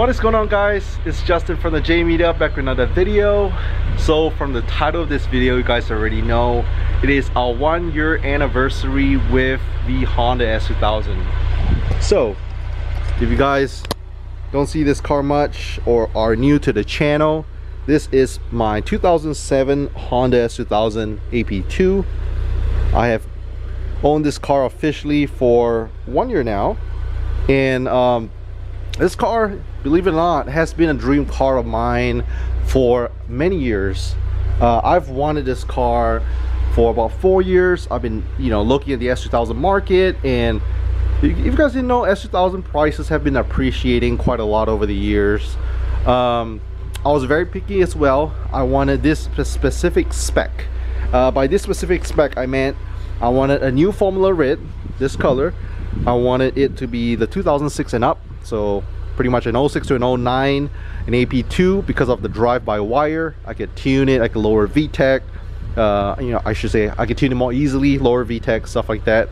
What is going on, guys? It's Justin from the J Media back with another video. So from the title of this video, you guys already know it is our 1-year anniversary with the Honda S2000. So if you guys don't see this car much or are new to the channel, this is my 2007 Honda S2000 AP2. I have owned this car officially for 1 year now, and this car, believe it or not, has been a dream car of mine for many years. I've wanted this car for about 4 years. I've been, looking at the S2000 market, and if you guys didn't know, S2000 prices have been appreciating quite a lot over the years. I was very picky as well. I wanted this specific spec. By this specific spec, I meant I wanted a new Formula Red, this color. I wanted it to be the 2006 and up, so pretty much an 06 to an 09, an AP2, because of the drive-by-wire. I could tune it, I could lower VTEC, I should say I could tune it more easily, lower VTEC, stuff like that.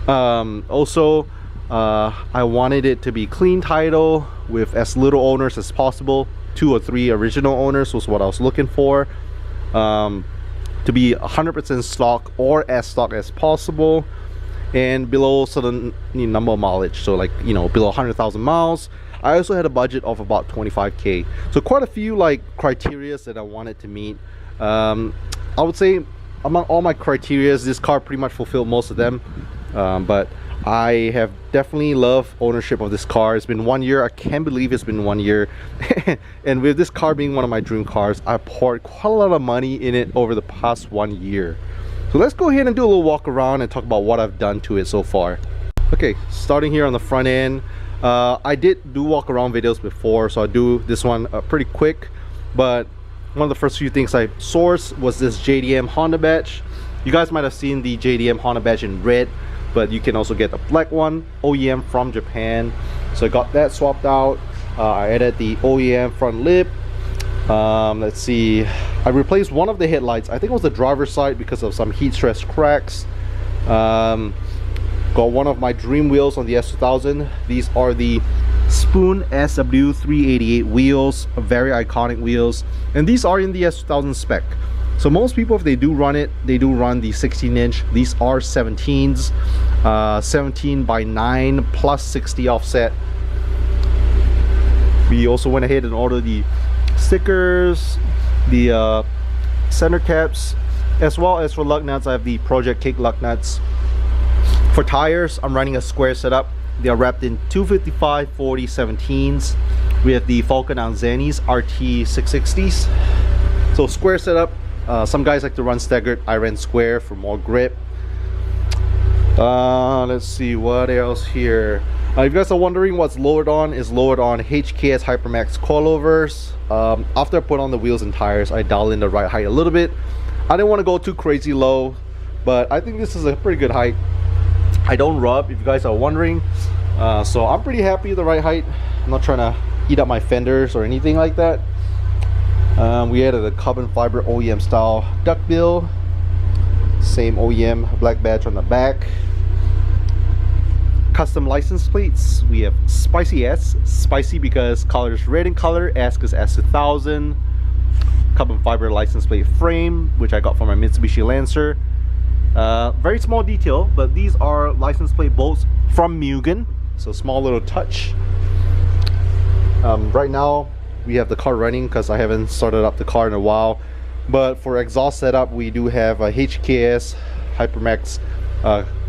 Also, I wanted it to be clean title with as little owners as possible. 2 or 3 original owners was what I was looking for. To be 100% stock or as stock as possible, and below certain number of mileage, so like below 100,000 miles. I also had a budget of about 25k, so quite a few criteria that I wanted to meet. I would say among all my criteria, this car pretty much fulfilled most of them, but I have definitely loved ownership of this car. It's been 1 year. I can't believe it's been 1 year. And with this car being one of my dream cars, I poured quite a lot of money in it over the past 1 year. So let's go ahead and do a little walk around and talk about what I've done to it so far. Okay, starting here on the front end. I did do walk around videos before, so I'll do this one pretty quick. But one of the first few things I sourced was this JDM Honda badge. You guys might have seen the JDM Honda badge in red, but you can also get the black one, OEM from Japan. So I got that swapped out. I added the OEM front lip. Let's see, I replaced one of the headlights. I think it was the driver's side because of some heat stress cracks. Got one of my dream wheels on the S2000. These are the Spoon SW388 wheels, very iconic wheels, and these are in the S2000 spec. So most people, if they do run it, they do run the 16-inch. These are 17s, 17/9 plus 60 offset. We also went ahead and ordered the stickers, the center caps, as well as for lug nuts. I have the Project Cake lug nuts. For tires, I'm running a square setup. They are wrapped in 255/40 17s. We have the Falcon Alzanis RT 660s. So square setup. Some guys like to run staggered. I ran square for more grip. Let's see what else here. If you guys are wondering what's lowered on, is lowered on HKS Hypermax coilovers. After I put on the wheels and tires, I dialed in the ride height a little bit. I didn't want to go too crazy low, but I think this is a pretty good height. I don't rub, if you guys are wondering, so I'm pretty happy with the ride height. I'm not trying to eat up my fenders or anything like that. We added a carbon fiber OEM style duckbill, same OEM black badge on the back. Custom license plates. We have Spicy S, spicy because color is red in color, S is S2000. Carbon fiber license plate frame, which I got from my Mitsubishi Lancer. Very small detail, but these are license plate bolts from Mugen, so small little touch. Right now we have the car running because I haven't started up the car in a while, but for exhaust setup we do have a HKS Hypermax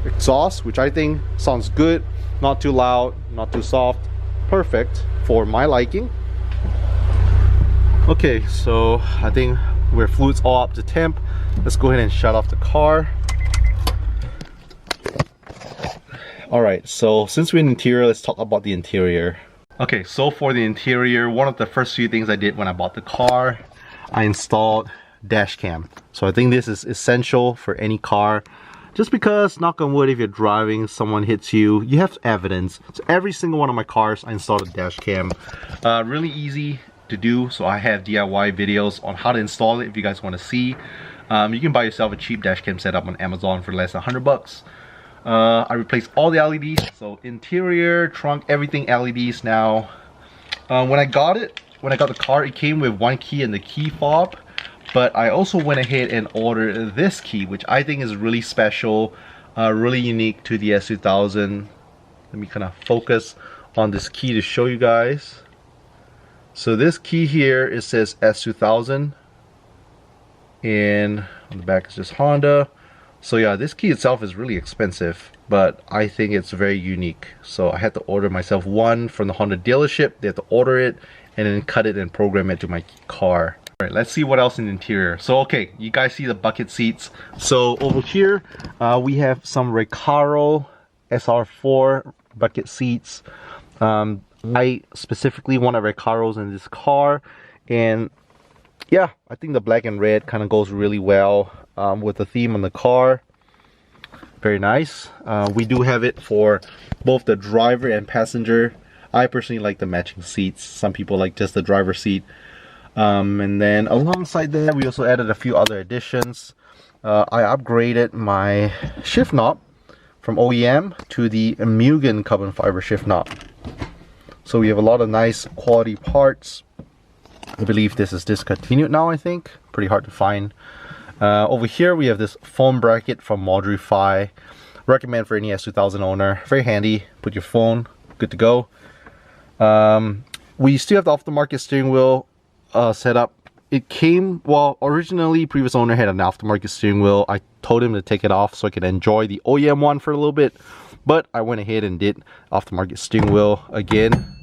exhaust, which I think sounds good. Not too loud, not too soft, perfect for my liking. Okay, so I think we're fluids all up to temp. Let's go ahead and shut off the car. Alright, so since we're in interior, let's talk about the interior. Okay, so for the interior, one of the first few things I did when I bought the car, I installed dash cam. So I think this is essential for any car, just because, knock on wood, if you're driving, someone hits you, you have evidence. So every single one of my cars, I installed a dash cam. Really easy to do, so I have DIY videos on how to install it if you guys want to see. You can buy yourself a cheap dash cam setup on Amazon for less than 100 bucks. I replaced all the LEDs, so interior, trunk, everything LEDs now. When I got the car, it came with one key and the key fob. But I also went ahead and ordered this key, which I think is really special, really unique to the S2000. Let me kind of focus on this key to show you guys. So this key here, it says S2000, and on the back is just Honda. So yeah, this key itself is really expensive, but I think it's very unique. So I had to order myself one from the Honda dealership. They had to order it and then cut it and program it to my car. All right, let's see what else in the interior. So okay, you guys see the bucket seats. So over here, we have some Recaro SR4 bucket seats. I specifically wanted Recaros in this car, and yeah, I think the black and red kind of goes really well with the theme on the car. Very nice. We do have it for both the driver and passenger. I personally like the matching seats. Some people like just the driver's seat. And then alongside that, we also added a few other additions. I upgraded my shift knob from OEM to the Mugen carbon fiber shift knob. So we have a lot of nice quality parts. I believe this is discontinued now, I think. Pretty hard to find. Over here we have this phone bracket from Modrify. Recommend for any S2000 owner. Very handy. Put your phone, good to go. We still have the aftermarket steering wheel set up. It came, well, originally previous owner had an aftermarket steering wheel. I told him to take it off so I could enjoy the OEM one for a little bit, but I went ahead and did aftermarket steering wheel again.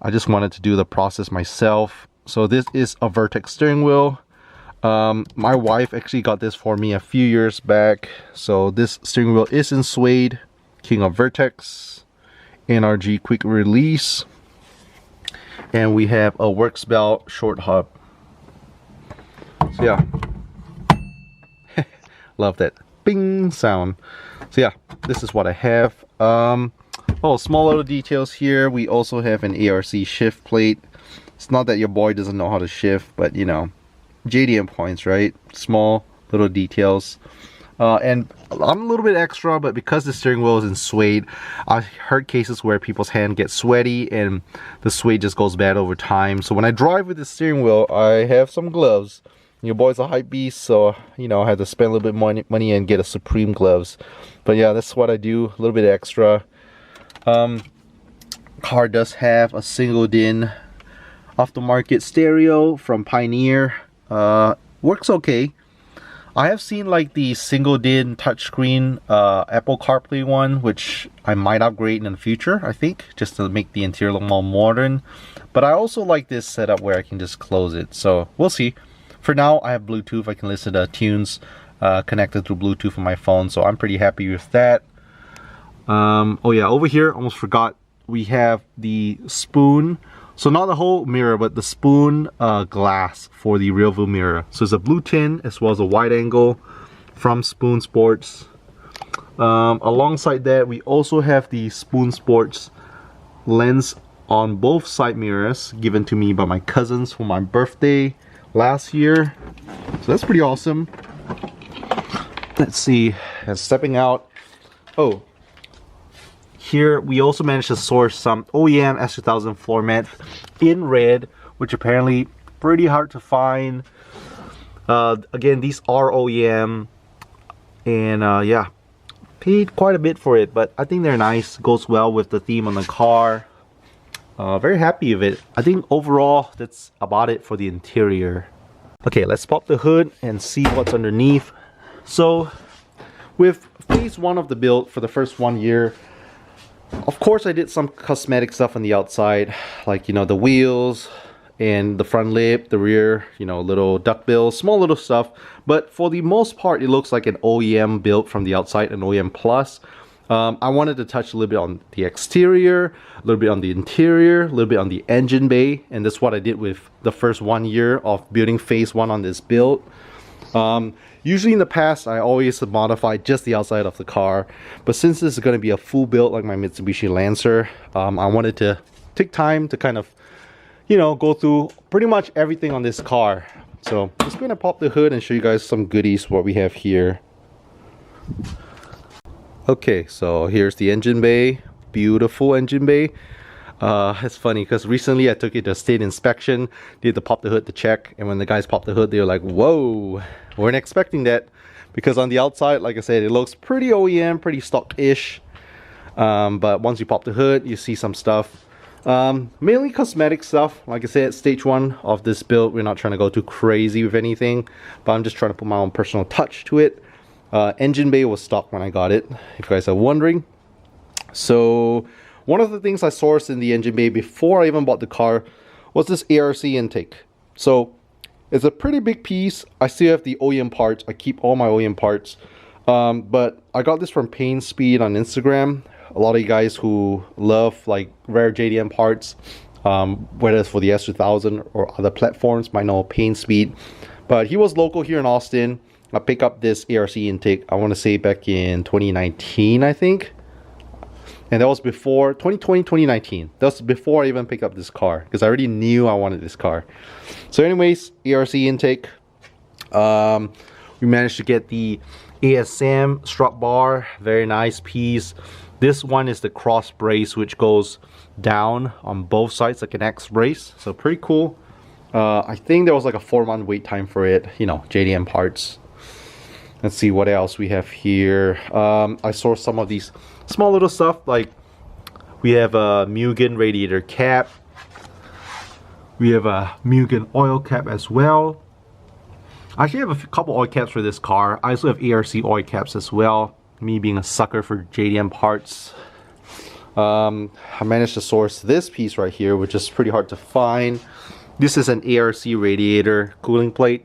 I just wanted to do the process myself. So this is a Vertex steering wheel. My wife actually got this for me a few years back. So this steering wheel is in suede, King of Vertex, NRG quick release. And we have a Works belt short hub. So yeah, love that bing sound. So yeah, this is what I have. Oh, small little details here. We also have an ARC shift plate. It's not that your boy doesn't know how to shift, but you know, JDM points, right? Small little details. And I'm a little bit extra, but because the steering wheel is in suede, I heard cases where people's hand gets sweaty and the suede just goes bad over time. So when I drive with the steering wheel, I have some gloves. Your boy's a hype beast, so you know I had to spend a little bit money and get a Supreme gloves. But yeah, that's what I do, a little bit extra. Car does have a single DIN aftermarket stereo from Pioneer. Works okay. I have seen like the single DIN touchscreen Apple CarPlay one, which I might upgrade in the future, I think, just to make the interior look more modern. But I also like this setup where I can just close it, so we'll see. For now, I have Bluetooth. I can listen to tunes connected through Bluetooth on my phone, so I'm pretty happy with that. Oh yeah, over here, almost forgot, we have the spoon. So not the whole mirror, but the spoon glass for the rear view mirror. So it's a blue tin as well as a wide angle from Spoon Sports. Alongside that, we also have the Spoon Sports lens on both side mirrors given to me by my cousins for my birthday last year. So that's pretty awesome. Let's see, and stepping out. Oh, here we also managed to source some OEM S2000 floor mats in red, which apparently pretty hard to find. Again, these are OEM, and yeah, paid quite a bit for it, but I think they're nice. Goes well with the theme on the car. Very happy with it. I think overall that's about it for the interior. Okay, let's pop the hood and see what's underneath. So with phase one of the build for the first 1 year, of course I did some cosmetic stuff on the outside, like, you know, the wheels and the front lip, the rear, you know, little duckbill, small little stuff. But for the most part, it looks like an OEM build from the outside, an OEM Plus. I wanted to touch a little bit on the exterior, a little bit on the interior, a little bit on the engine bay, and that's what I did with the first 1 year of building phase one on this build. Usually in the past, I always modify just the outside of the car, but since this is going to be a full build like my Mitsubishi Lancer, I wanted to take time to kind of, you know, go through pretty much everything on this car. So I'm just going to pop the hood and show you guys some goodies what we have here. Okay, so here's the engine bay. Beautiful engine bay. It's funny because recently I took it to a state inspection, did the pop the hood to check, and when the guys popped the hood, they were like, whoa, weren't expecting that. Because on the outside, like I said, it looks pretty OEM, pretty stock-ish. But once you pop the hood, you see some stuff. Mainly cosmetic stuff. Like I said, stage 1 of this build, we're not trying to go too crazy with anything, but I'm just trying to put my own personal touch to it. Engine bay was stock when I got it, if you guys are wondering. So one of the things I sourced in the engine bay before I even bought the car was this ARC intake. So it's a pretty big piece. I still have the OEM parts. I keep all my OEM parts. But I got this from Pain Speed on Instagram. A lot of you guys who love like rare JDM parts, whether it's for the S2000 or other platforms, might know Pain Speed. But he was local here in Austin. I picked up this ARC intake, I want to say back in 2019, I think. And that was before 2020, 2019. That was before I even picked up this car, because I already knew I wanted this car. So anyways, ARC intake. We managed to get the ASM strut bar, very nice piece. This one is the cross brace, which goes down on both sides like an X brace. So pretty cool. I think there was like a 4-month wait time for it, you know, JDM parts. Let's see what else we have here. I sourced some of these small little stuff, like we have a Mugen radiator cap. We have a Mugen oil cap as well. I actually have a couple oil caps for this car. I also have ARC oil caps as well. Me being a sucker for JDM parts. I managed to source this piece right here, which is pretty hard to find. This is an ARC radiator cooling plate.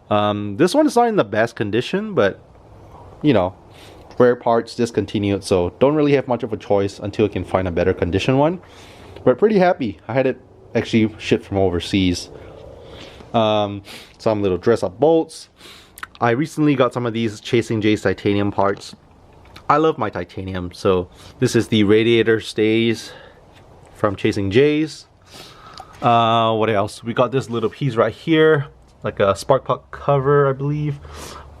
This one is not in the best condition, but you know, rare parts discontinued, so don't really have much of a choice until I can find a better condition one. But pretty happy. I had it actually shipped from overseas. Some little dress up bolts. I recently got some of these Chasing J's titanium parts. I love my titanium, so this is the radiator stays from Chasing J's. What else? We got this little piece right here, like a spark plug cover, I believe,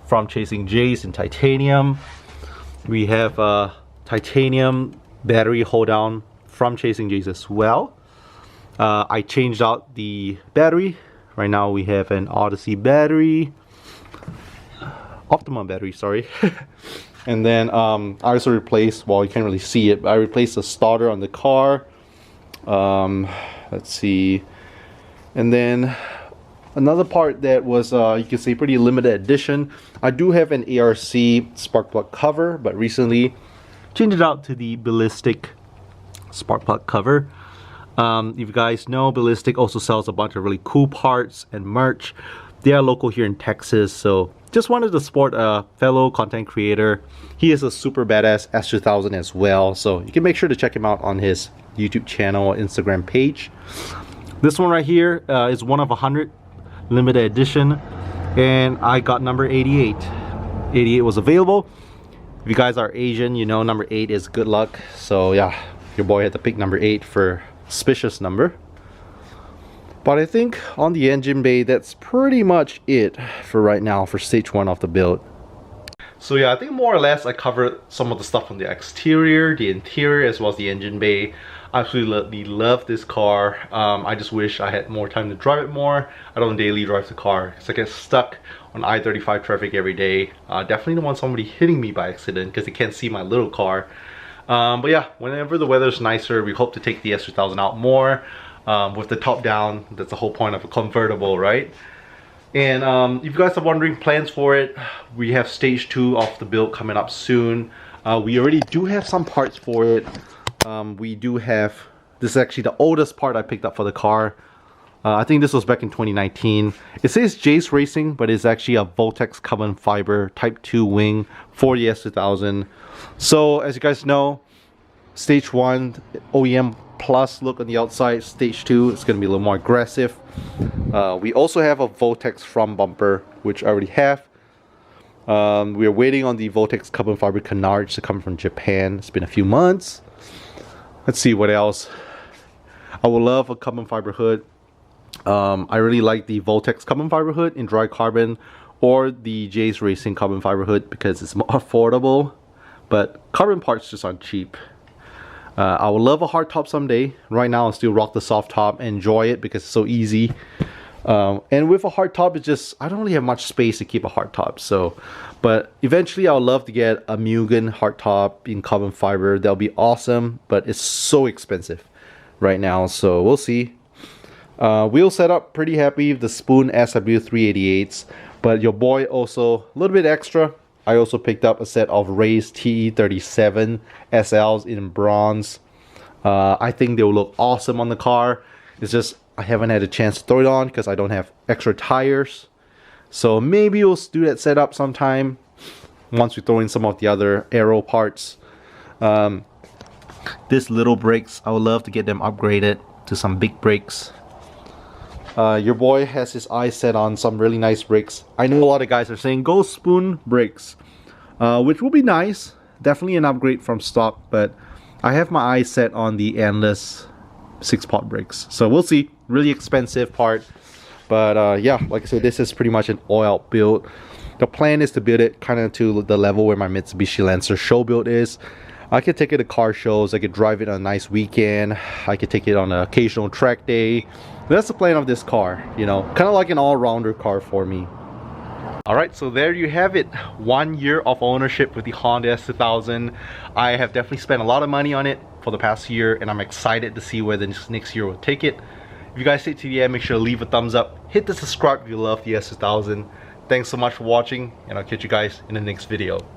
from Chasing J's in titanium. We have a titanium battery hold down from Chasing J's as well. I changed out the battery. Right now we have an Odyssey battery, Optimum battery, sorry. And then I also replaced, well, you can't really see it, but I replaced the starter on the car. Let's see. And then another part that was, you can say, pretty limited edition. I do have an ARC spark plug cover, but recently changed it out to the Ballistic spark plug cover. If you guys know, Ballistic also sells a bunch of really cool parts and merch. They are local here in Texas, so just wanted to support a fellow content creator. He is a super badass S2000 as well, so you can make sure to check him out on his YouTube channel or Instagram page. This one right here is one of 100, limited edition, and I got number 88. 88 was available. If you guys are Asian, you know number 8 is good luck. So yeah, your boy had to pick number 8 for auspicious number. But I think on the engine bay, that's pretty much it for right now for stage 1 of the build. So yeah, I think more or less I covered some of the stuff on the exterior, the interior, as well as the engine bay. I absolutely love this car. I just wish I had more time to drive it more. I don't daily drive the car because I get stuck on I-35 traffic every day. Definitely don't want somebody hitting me by accident because they can't see my little car. But yeah, whenever the weather's nicer, we hope to take the S2000 out more. With the top down, that's the whole point of a convertible, right? And if you guys are wondering plans for it, we have stage 2 of the build coming up soon. We already do have some parts for it. We do have, this is actually the oldest part I picked up for the car. I think this was back in 2019. It says Jace Racing, but it's actually a Voltex carbon fiber Type 2 wing for the S2000. So as you guys know, stage 1 OEM plus look on the outside. Stage 2 is going to be a little more aggressive. We also have a Voltex front bumper, which I already have. We are waiting on the Voltex carbon fiber canards to come from Japan. It's been a few months. Let's see what else. I would love a carbon fiber hood. I really like the Voltex carbon fiber hood in dry carbon, or the Jace Racing carbon fiber hood because it's more affordable, but carbon parts just aren't cheap. I would love a hard top someday. Right now I still rock the soft top and enjoy it because it's so easy. And with a hard top, it's just, I don't really have much space to keep a hard top. So, but eventually I would love to get a Mugen hard top in carbon fiber. That'll be awesome, but it's so expensive right now. So we'll see. Wheel setup, pretty happy with the Spoon SW388s. But your boy also, a little bit extra. I also picked up a set of Ray's TE37 SLs in bronze. I think they will look awesome on the car. It's just, I haven't had a chance to throw it on because I don't have extra tires. So maybe we'll do that setup sometime once we throw in some of the other aero parts. These little brakes, I would love to get them upgraded to some big brakes. Your boy has his eyes set on some really nice brakes. I know a lot of guys are saying go Spoon brakes, which will be nice. Definitely an upgrade from stock, but I have my eyes set on the Endless 6-pot brakes. So we'll see. Really expensive part. But yeah, like I said, this is pretty much an all-out build. The plan is to build it kind of to the level where my Mitsubishi Lancer show build is. I could take it to car shows. I could drive it on a nice weekend. I could take it on an occasional track day. That's the plan of this car, you know, kind of like an all-rounder car for me. Alright, so there you have it. 1 year of ownership with the Honda S2000. I have definitely spent a lot of money on it for the past year, and I'm excited to see where the next year will take it. If you guys stay to the end, make sure to leave a thumbs up. Hit the subscribe if you love the S2000. Thanks so much for watching, and I'll catch you guys in the next video.